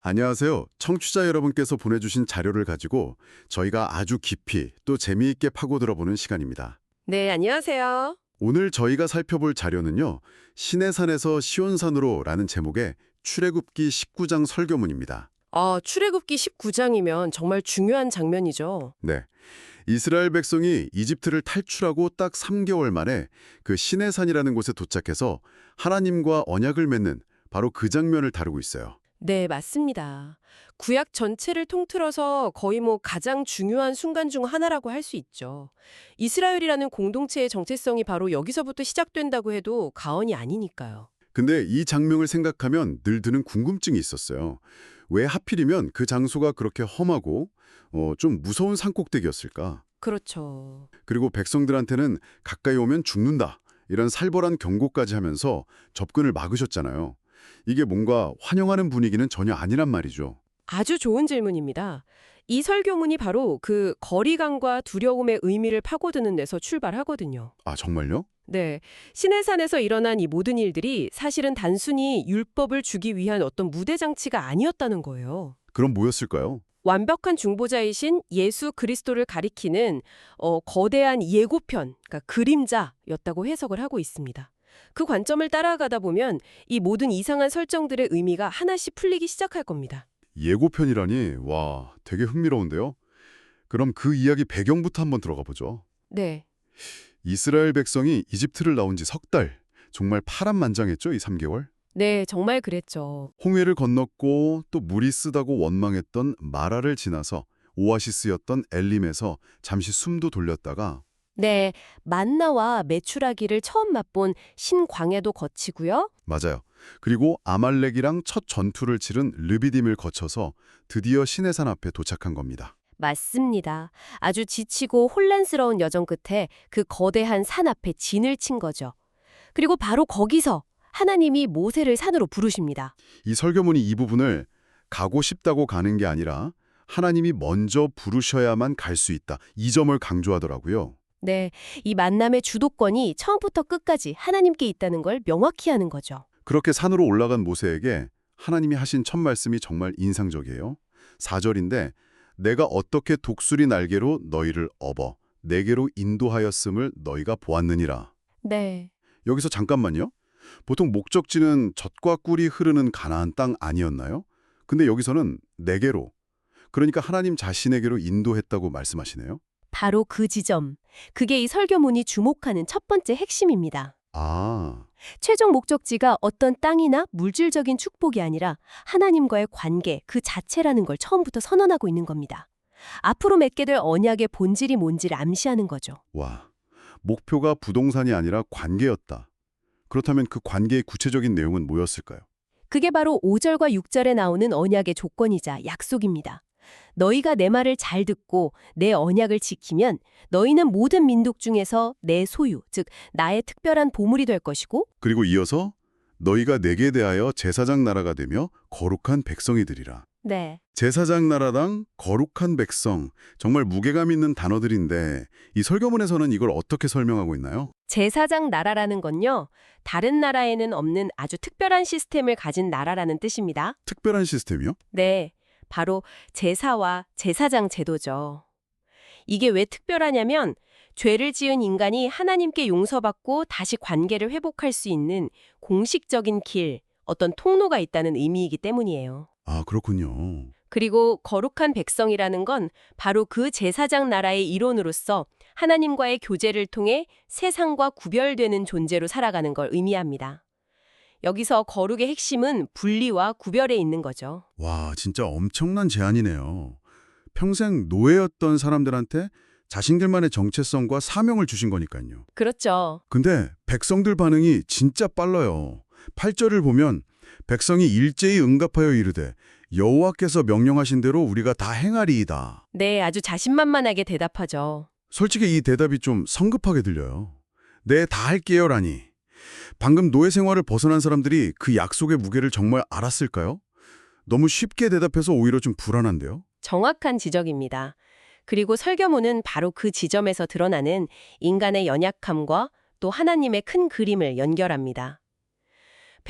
안녕하세요. 청취자 여러분께서 보내주신 자료를 가지고 저희가 아주 깊이 또 재미있게 파고들어보는 시간입니다. 네, 안녕하세요. 오늘 저희가 살펴볼 자료는요. 시내산에서 시온산으로라는 제목의 출애굽기 19장 설교문입니다. 출애굽기 19장이면 정말 중요한 장면이죠. 네. 이스라엘 백성이 이집트를 탈출하고 딱 3개월 만에 그 시내산이라는 곳에 도착해서 하나님과 언약을 맺는 바로 그 장면을 다루고 있어요. 네, 맞습니다. 구약 전체를 통틀어서 거의 가장 중요한 순간 중 하나라고 할 수 있죠. 이스라엘이라는 공동체의 정체성이 바로 여기서부터 시작된다고 해도 과언이 아니니까요. 근데 이 장면을 생각하면 늘 드는 궁금증이 있었어요. 왜 하필이면 그 장소가 그렇게 험하고 좀 무서운 산꼭대기였을까? 그렇죠. 그리고 백성들한테는 가까이 오면 죽는다. 이런 살벌한 경고까지 하면서 접근을 막으셨잖아요. 이게 뭔가 환영하는 분위기는 전혀 아니란 말이죠. 아주 좋은 질문입니다. 이 설교문이 바로 그 거리감과 두려움의 의미를 파고드는 데서 출발하거든요. 아, 정말요? 네. 시내산에서 일어난 이 모든 일들이 사실은 단순히 율법을 주기 위한 어떤 무대 장치가 아니었다는 거예요. 그럼 뭐였을까요? 완벽한 중보자이신 예수 그리스도를 가리키는 거대한 예고편, 그러니까 그림자였다고 해석을 하고 있습니다. 그 관점을 따라가다 보면 이 모든 이상한 설정들의 의미가 하나씩 풀리기 시작할 겁니다. 예고편이라니, 와, 되게 흥미로운데요? 그럼 그 이야기 배경부터 한번 들어가 보죠. 네. 이스라엘 백성이 이집트를 나온 지 석 달. 정말 파란만장했죠, 이 3개월? 네, 정말 그랬죠. 홍해를 건넜고 또 물이 쓰다고 원망했던 마라를 지나서 오아시스였던 엘림에서 잠시 숨도 돌렸다가 네, 만나와 메추라기를 처음 맛본 신광야도 거치고요. 맞아요. 그리고 아말렉이랑 첫 전투를 치른 르비딤을 거쳐서 드디어 시내산 앞에 도착한 겁니다. 맞습니다. 아주 지치고 혼란스러운 여정 끝에 그 거대한 산 앞에 진을 친 거죠. 그리고 바로 거기서 하나님이 모세를 산으로 부르십니다. 이 설교문이 이 부분을 가고 싶다고 가는 게 아니라 하나님이 먼저 부르셔야만 갈 수 있다. 이 점을 강조하더라고요. 네, 이 만남의 주도권이 처음부터 끝까지 하나님께 있다는 걸 명확히 하는 거죠. 그렇게 산으로 올라간 모세에게 하나님이 하신 첫 말씀이 정말 인상적이에요. 4절인데 내가 어떻게 독수리 날개로 너희를 업어 내게로 인도하였음을 너희가 보았느니라. 네. 여기서 잠깐만요. 보통 목적지는 젖과 꿀이 흐르는 가나안 땅 아니었나요? 근데 여기서는 내게로, 그러니까 하나님 자신에게로 인도했다고 말씀하시네요. 바로 그 지점. 그게 이 설교문이 주목하는 첫 번째 핵심입니다. 아, 최종 목적지가 어떤 땅이나 물질적인 축복이 아니라 하나님과의 관계 그 자체라는 걸 처음부터 선언하고 있는 겁니다. 앞으로 맺게 될 언약의 본질이 뭔지를 암시하는 거죠. 와, 목표가 부동산이 아니라 관계였다. 그렇다면 그 관계의 구체적인 내용은 뭐였을까요? 그게 바로 5절과 6절에 나오는 언약의 조건이자 약속입니다. 너희가 내 말을 잘 듣고 내 언약을 지키면 너희는 모든 민족 중에서 내 소유, 즉 나의 특별한 보물이 될 것이고 그리고 이어서 너희가 내게 대하여 제사장 나라가 되며 거룩한 백성이 되리라. 네. 제사장 나라당 거룩한 백성, 정말 무게감 있는 단어들인데 이 설교문에서는 이걸 어떻게 설명하고 있나요? 제사장 나라라는 건요. 다른 나라에는 없는 아주 특별한 시스템을 가진 나라라는 뜻입니다. 특별한 시스템이요? 네. 바로 제사와 제사장 제도죠. 이게 왜 특별하냐면 죄를 지은 인간이 하나님께 용서받고 다시 관계를 회복할 수 있는 공식적인 길, 어떤 통로가 있다는 의미이기 때문이에요. 아, 그렇군요. 그리고 거룩한 백성이라는 건 바로 그 제사장 나라의 일원으로서 하나님과의 교제를 통해 세상과 구별되는 존재로 살아가는 걸 의미합니다. 여기서 거룩의 핵심은 분리와 구별에 있는 거죠. 와, 진짜 엄청난 제안이네요. 평생 노예였던 사람들한테 자신들만의 정체성과 사명을 주신 거니까요. 그렇죠. 근데 백성들 반응이 진짜 빨라요. 8절을 보면 백성이 일제히 응답하여 이르되 여호와께서 명령하신 대로 우리가 다 행하리이다. 네, 아주 자신만만하게 대답하죠. 솔직히 이 대답이 좀 성급하게 들려요. 네, 다 할게요라니. 방금 노예 생활을 벗어난 사람들이 그 약속의 무게를 정말 알았을까요? 너무 쉽게 대답해서 오히려 좀 불안한데요. 정확한 지적입니다. 그리고 설교문은 바로 그 지점에서 드러나는 인간의 연약함과 또 하나님의 큰 그림을 연결합니다.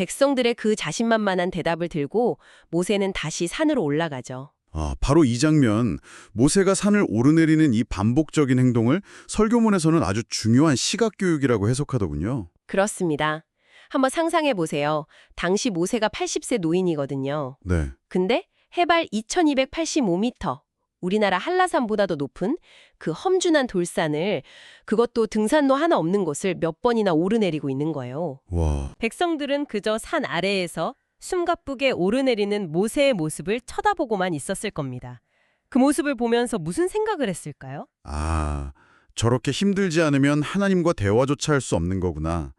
백성들의 그 자신만만한 대답을 들고 모세는 다시 산으로 올라가죠. 바로 이 장면, 모세가 산을 오르내리는 이 반복적인 행동을 설교문에서는 아주 중요한 시각 교육이라고 해석하더군요. 그렇습니다. 한번 상상해 보세요. 당시 모세가 80세 노인이거든요. 네. 근데 해발 2285m, 우리나라 한라산보다도 높은 그 험준한 돌산을, 그것도 등산로 하나 없는 곳을 몇 번이나 오르내리고 있는 거예요. 와, 백성들은 그저 산 아래에서 숨가쁘게 오르내리는 모세의 모습을 쳐다보고만 있었을 겁니다. 그 모습을 보면서 무슨 생각을 했을까요? 저렇게 힘들지 않으면 하나님과 대화조차 할 수 없는 거구나.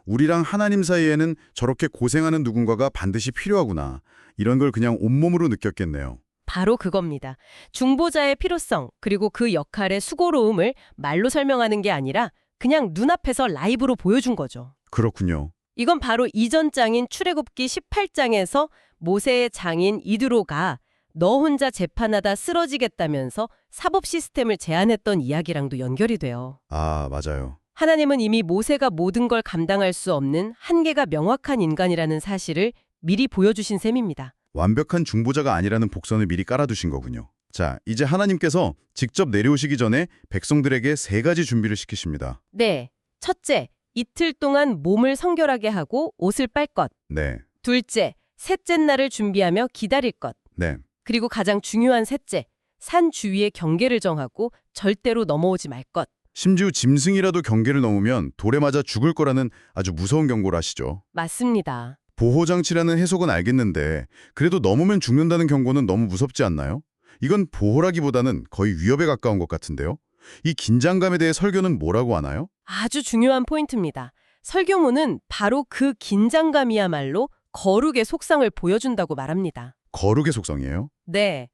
우리랑 하나님 사이에는 저렇게 고생하는 누군가가 반드시 필요하구나. 이런 걸 그냥 온몸으로 느꼈겠네요. 바로 그겁니다. 중보자의 필요성, 그리고 그 역할의 수고로움을 말로 설명하는 게 아니라 그냥 눈앞에서 라이브로 보여준 거죠. 그렇군요. 이건 바로 이전 장인 출애굽기 18장에서 모세의 장인 이드로가 너 혼자 재판하다 쓰러지겠다면서 사법 시스템을 제안했던 이야기랑도 연결이 돼요. 맞아요. 하나님은 이미 모세가 모든 걸 감당할 수 없는 한계가 명확한 인간이라는 사실을 미리 보여주신 셈입니다. 완벽한 중보자가 아니라는 복선을 미리 깔아두신 거군요. 자, 이제 하나님께서 직접 내려오시기 전에 백성들에게 3가지 준비를 시키십니다. 네. 첫째, 이틀 동안 몸을 성결하게 하고 옷을 빨 것. 네, 둘째, 셋째 날을 준비하며 기다릴 것. 네. 그리고 가장 중요한 셋째, 산 주위에 경계를 정하고 절대로 넘어오지 말 것. 심지어 짐승이라도 경계를 넘으면 돌에 맞아 죽을 거라는 아주 무서운 경고를 하시죠. 맞습니다. 보호장치라는 해석은 알겠는데 그래도 넘으면 죽는다는 경고는 너무 무섭지 않나요? 이건 보호라기보다는 거의 위협에 가까운 것 같은데요. 이 긴장감에 대해 설교는 뭐라고 하나요? 아주 중요한 포인트입니다. 설교문은 바로 그 긴장감이야말로 거룩의 속성을 보여준다고 말합니다. 거룩의 속성이에요? 네.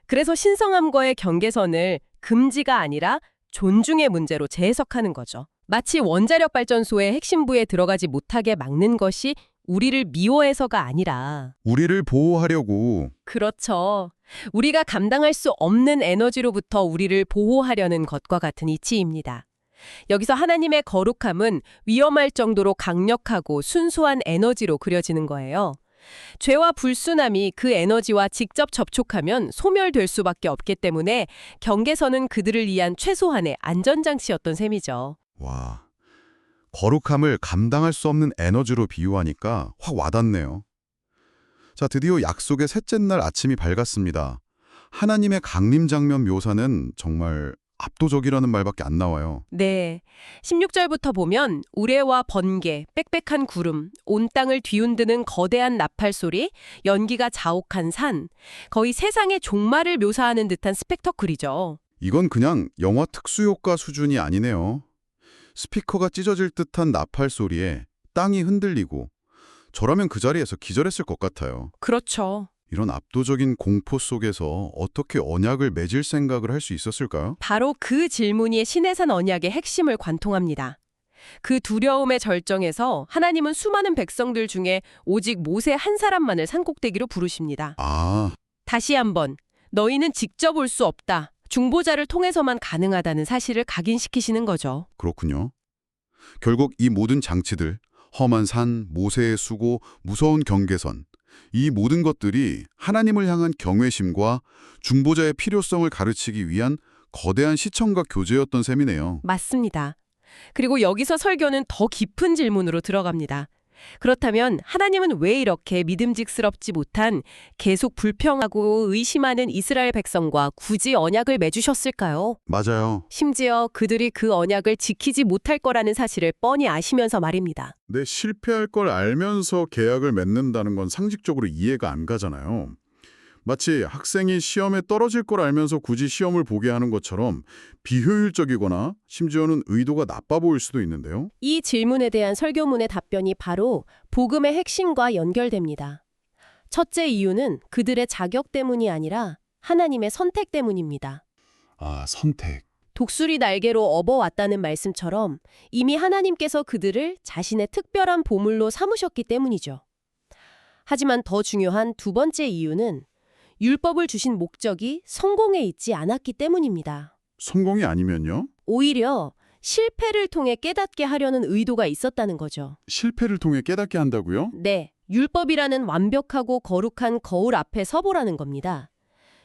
그래서 신성함과의 경계선을 금지가 아니라 존중의 문제로 재해석하는 거죠. 마치 원자력 발전소의 핵심부에 들어가지 못하게 막는 것이 우리를 미워해서가 아니라, 우리를 보호하려고. 그렇죠. 우리가 감당할 수 없는 에너지로부터 우리를 보호하려는 것과 같은 이치입니다. 여기서 하나님의 거룩함은 위험할 정도로 강력하고 순수한 에너지로 그려지는 거예요. 죄와 불순함이 그 에너지와 직접 접촉하면 소멸될 수밖에 없기 때문에 경계선은 그들을 위한 최소한의 안전장치였던 셈이죠. 와, 거룩함을 감당할 수 없는 에너지로 비유하니까 확 와닿네요. 자, 드디어 약속의 셋째 날 아침이 밝았습니다. 하나님의 강림 장면 묘사는 정말 압도적이라는 말밖에 안 나와요. 네. 16절부터 보면 우레와 번개, 빽빽한 구름, 온 땅을 뒤흔드는 거대한 나팔 소리, 연기가 자욱한 산, 거의 세상의 종말을 묘사하는 듯한 스펙터클이죠. 이건 그냥 영화 특수효과 수준이 아니네요. 스피커가 찢어질 듯한 나팔 소리에 땅이 흔들리고 저라면 그 자리에서 기절했을 것 같아요. 그렇죠. 이런 압도적인 공포 속에서 어떻게 언약을 맺을 생각을 할 수 있었을까요? 바로 그 질문이 시내산 언약의 핵심을 관통합니다. 그 두려움의 절정에서 하나님은 수많은 백성들 중에 오직 모세 한 사람만을 산꼭대기로 부르십니다. 다시 한번 너희는 직접 올 수 없다. 중보자를 통해서만 가능하다는 사실을 각인시키시는 거죠. 그렇군요. 결국 이 모든 장치들, 험한 산, 모세의 수고, 무서운 경계선, 이 모든 것들이 하나님을 향한 경외심과 중보자의 필요성을 가르치기 위한 거대한 시청각 교재였던 셈이네요. 맞습니다. 그리고 여기서 설교는 더 깊은 질문으로 들어갑니다. 그렇다면 하나님은 왜 이렇게 믿음직스럽지 못한 계속 불평하고 의심하는 이스라엘 백성과 굳이 언약을 맺으셨을까요? 맞아요. 심지어 그들이 그 언약을 지키지 못할 거라는 사실을 뻔히 아시면서 말입니다. 네, 실패할 걸 알면서 계약을 맺는다는 건 상식적으로 이해가 안 가잖아요. 마치 학생이 시험에 떨어질 걸 알면서 굳이 시험을 보게 하는 것처럼 비효율적이거나 심지어는 의도가 나빠 보일 수도 있는데요. 이 질문에 대한 설교문의 답변이 바로 복음의 핵심과 연결됩니다. 첫째 이유는 그들의 자격 때문이 아니라 하나님의 선택 때문입니다. 선택. 독수리 날개로 업어왔다는 말씀처럼 이미 하나님께서 그들을 자신의 특별한 보물로 삼으셨기 때문이죠. 하지만 더 중요한 두 번째 이유는 율법을 주신 목적이 성공에 있지 않았기 때문입니다. 성공이 아니면요? 오히려 실패를 통해 깨닫게 하려는 의도가 있었다는 거죠. 실패를 통해 깨닫게 한다고요? 네, 율법이라는 완벽하고 거룩한 거울 앞에 서보라는 겁니다.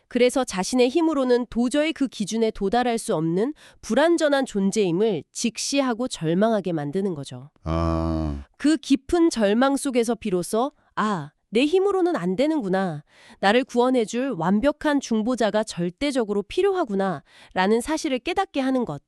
그래서 자신의 힘으로는 도저히 그 기준에 도달할 수 없는 불완전한 존재임을 직시하고 절망하게 만드는 거죠. 아, 그 깊은 절망 속에서 비로소 내 힘으로는 안 되는구나. 나를 구원해줄 완벽한 중보자가 절대적으로 필요하구나. 라는 사실을 깨닫게 하는 것.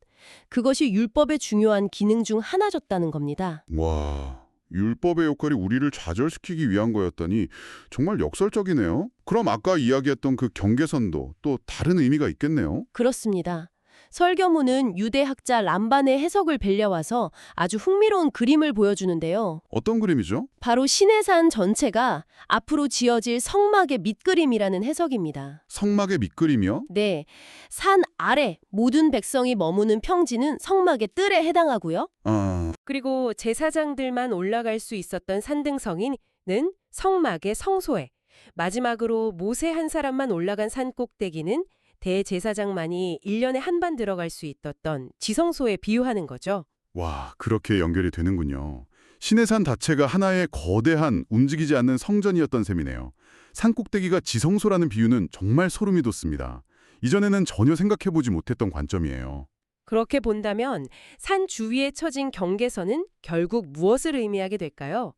그것이 율법의 중요한 기능 중 하나였다는 겁니다. 와, 율법의 역할이 우리를 좌절시키기 위한 거였다니 정말 역설적이네요. 그럼 아까 이야기했던 그 경계선도 또 다른 의미가 있겠네요. 그렇습니다. 설교문은 유대학자 람반의 해석을 빌려와서 아주 흥미로운 그림을 보여주는데요. 어떤 그림이죠? 바로 시내산 전체가 앞으로 지어질 성막의 밑그림이라는 해석입니다. 성막의 밑그림이요? 네, 산 아래 모든 백성이 머무는 평지는 성막의 뜰에 해당하고요. 아, 그리고 제사장들만 올라갈 수 있었던 산등성이는 성막의 성소에, 마지막으로 모세 한 사람만 올라간 산 꼭대기는 대제사장만이 1년에 한 번 들어갈 수 있었던 지성소에 비유하는 거죠. 와, 그렇게 연결이 되는군요. 시내산 자체가 하나의 거대한 움직이지 않는 성전이었던 셈이네요. 산꼭대기가 지성소라는 비유는 정말 소름이 돋습니다. 이전에는 전혀 생각해보지 못했던 관점이에요. 그렇게 본다면 산 주위에 쳐진 경계선은 결국 무엇을 의미하게 될까요?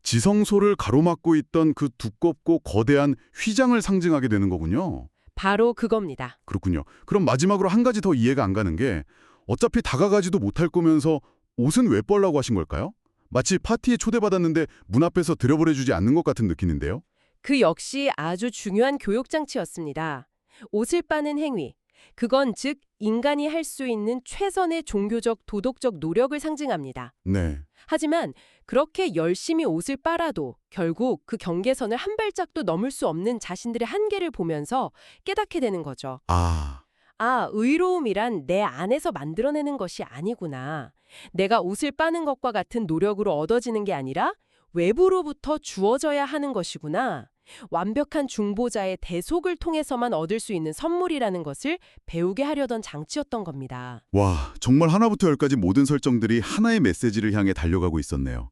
지성소를 가로막고 있던 그 두껍고 거대한 휘장을 상징하게 되는 거군요. 바로 그겁니다. 그렇군요. 그럼 마지막으로 한 가지 더 이해가 안 가는 게 어차피 다가가지도 못할 거면서 옷은 왜 뻘라고 하신 걸까요? 마치 파티에 초대받았는데 문 앞에서 들여보내주지 않는 것 같은 느낌인데요. 그 역시 아주 중요한 교육장치였습니다. 옷을 빠는 행위. 그건 즉 인간이 할 수 있는 최선의 종교적 도덕적 노력을 상징합니다. 네. 하지만 그렇게 열심히 옷을 빨아도 결국 그 경계선을 한 발짝도 넘을 수 없는 자신들의 한계를 보면서 깨닫게 되는 거죠. 아, 의로움이란 내 안에서 만들어내는 것이 아니구나. 내가 옷을 빠는 것과 같은 노력으로 얻어지는 게 아니라 외부로부터 주어져야 하는 것이구나. 완벽한 중보자의 대속을 통해서만 얻을 수 있는 선물이라는 것을 배우게 하려던 장치였던 겁니다. 와, 정말 하나부터 열까지 모든 설정들이 하나의 메시지를 향해 달려가고 있었네요.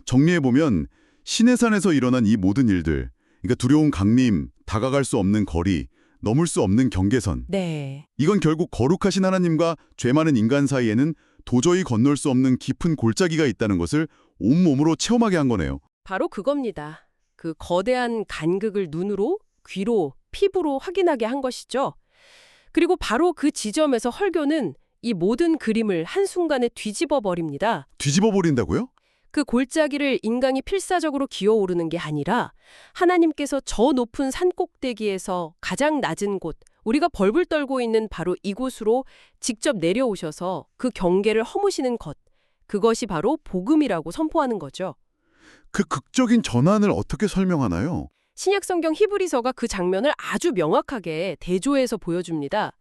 정리해보면 시내산에서 일어난 이 모든 일들, 그러니까 두려운 강림, 다가갈 수 없는 거리, 넘을 수 없는 경계선. 네. 이건 결국 거룩하신 하나님과 죄 많은 인간 사이에는 도저히 건널 수 없는 깊은 골짜기가 있다는 것을 온몸으로 체험하게 한 거네요. 바로 그겁니다. 그 거대한 간극을 눈으로, 귀로, 피부로 확인하게 한 것이죠. 그리고 바로 그 지점에서 설교는 이 모든 그림을 한순간에 뒤집어 버립니다. 뒤집어 버린다고요? 그 골짜기를 인간이 필사적으로 기어오르는 게 아니라 하나님께서 저 높은 산 꼭대기에서 가장 낮은 곳, 우리가 벌벌 떨고 있는 바로 이곳으로 직접 내려오셔서 그 경계를 허무시는 것, 그것이 바로 복음이라고 선포하는 거죠. 그 극적인 전환을 어떻게 설명하나요? 신약성경 히브리서가 그 장면을 아주 명확하게 대조해서 보여줍니다.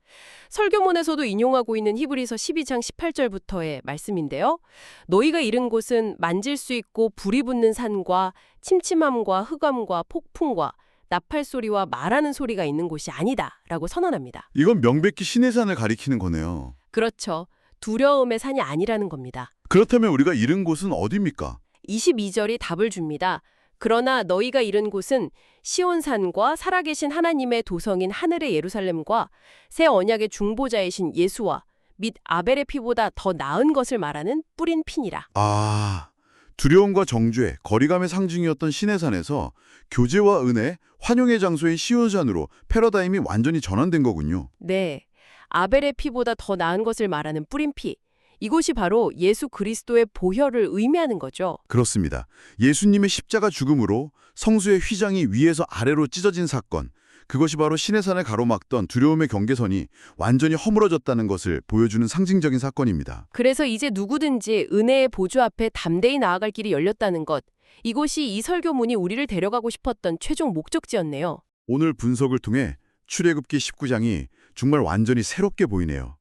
설교문에서도 인용하고 있는 히브리서 12장 18절부터의 말씀인데요. 너희가 이른 곳은 만질 수 있고 불이 붙는 산과 침침함과 흑암과 폭풍과 나팔 소리와 말하는 소리가 있는 곳이 아니다 라고 선언합니다. 이건 명백히 시내산을 가리키는 거네요. 그렇죠. 두려움의 산이 아니라는 겁니다. 그렇다면 우리가 이른 곳은 어디입니까? 22절이 답을 줍니다. 그러나 너희가 이른 곳은 시온산과 살아계신 하나님의 도성인 하늘의 예루살렘과 새 언약의 중보자이신 예수와 및 아벨의 피보다 더 나은 것을 말하는 뿌린 피니라. 아, 두려움과 정죄, 거리감의 상징이었던 시내산에서 교제와 은혜, 환영의 장소인 시온산으로 패러다임이 완전히 전환된 거군요. 네, 아벨의 피보다 더 나은 것을 말하는 뿌린 피. 이곳이 바로 예수 그리스도의 보혈을 의미하는 거죠. 그렇습니다. 예수님의 십자가 죽음으로 성수의 휘장이 위에서 아래로 찢어진 사건, 그것이 바로 시내산을 가로막던 두려움의 경계선이 완전히 허물어졌다는 것을 보여주는 상징적인 사건입니다. 그래서 이제 누구든지 은혜의 보좌 앞에 담대히 나아갈 길이 열렸다는 것. 이곳이 이 설교문이 우리를 데려가고 싶었던 최종 목적지였네요. 오늘 분석을 통해 출애굽기 19장이 정말 완전히 새롭게 보이네요.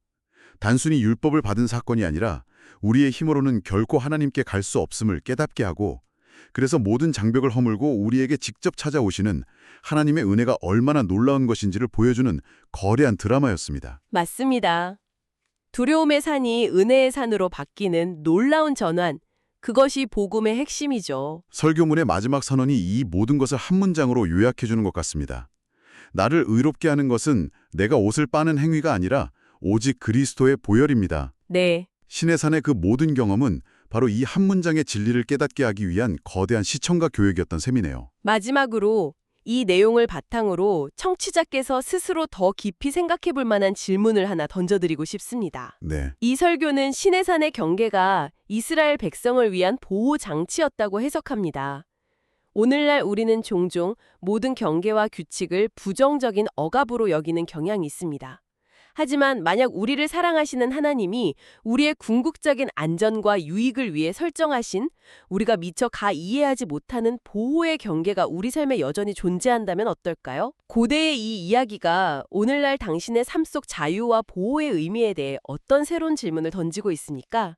단순히 율법을 받은 사건이 아니라 우리의 힘으로는 결코 하나님께 갈 수 없음을 깨닫게 하고, 그래서 모든 장벽을 허물고 우리에게 직접 찾아오시는 하나님의 은혜가 얼마나 놀라운 것인지를 보여주는 거대한 드라마였습니다. 맞습니다. 두려움의 산이 은혜의 산으로 바뀌는 놀라운 전환. 그것이 복음의 핵심이죠. 설교문의 마지막 선언이 이 모든 것을 한 문장으로 요약해 주는 것 같습니다. 나를 의롭게 하는 것은 내가 옷을 빠는 행위가 아니라 오직 그리스도의 보혈입니다. 네. 신의 산의 그 모든 경험은 바로 이 한 문장의 진리를 깨닫게 하기 위한 거대한 시청과 교육이었던 셈이네요. 마지막으로 이 내용을 바탕으로 청취자께서 스스로 더 깊이 생각해 볼 만한 질문을 하나 던져드리고 싶습니다. 네. 이 설교는 신의 산의 경계가 이스라엘 백성을 위한 보호 장치였다고 해석합니다. 오늘날 우리는 종종 모든 경계와 규칙을 부정적인 억압으로 여기는 경향이 있습니다. 하지만 만약 우리를 사랑하시는 하나님이 우리의 궁극적인 안전과 유익을 위해 설정하신 우리가 미처 이해하지 못하는 보호의 경계가 우리 삶에 여전히 존재한다면 어떨까요? 고대의 이 이야기가 오늘날 당신의 삶 속 자유와 보호의 의미에 대해 어떤 새로운 질문을 던지고 있습니까?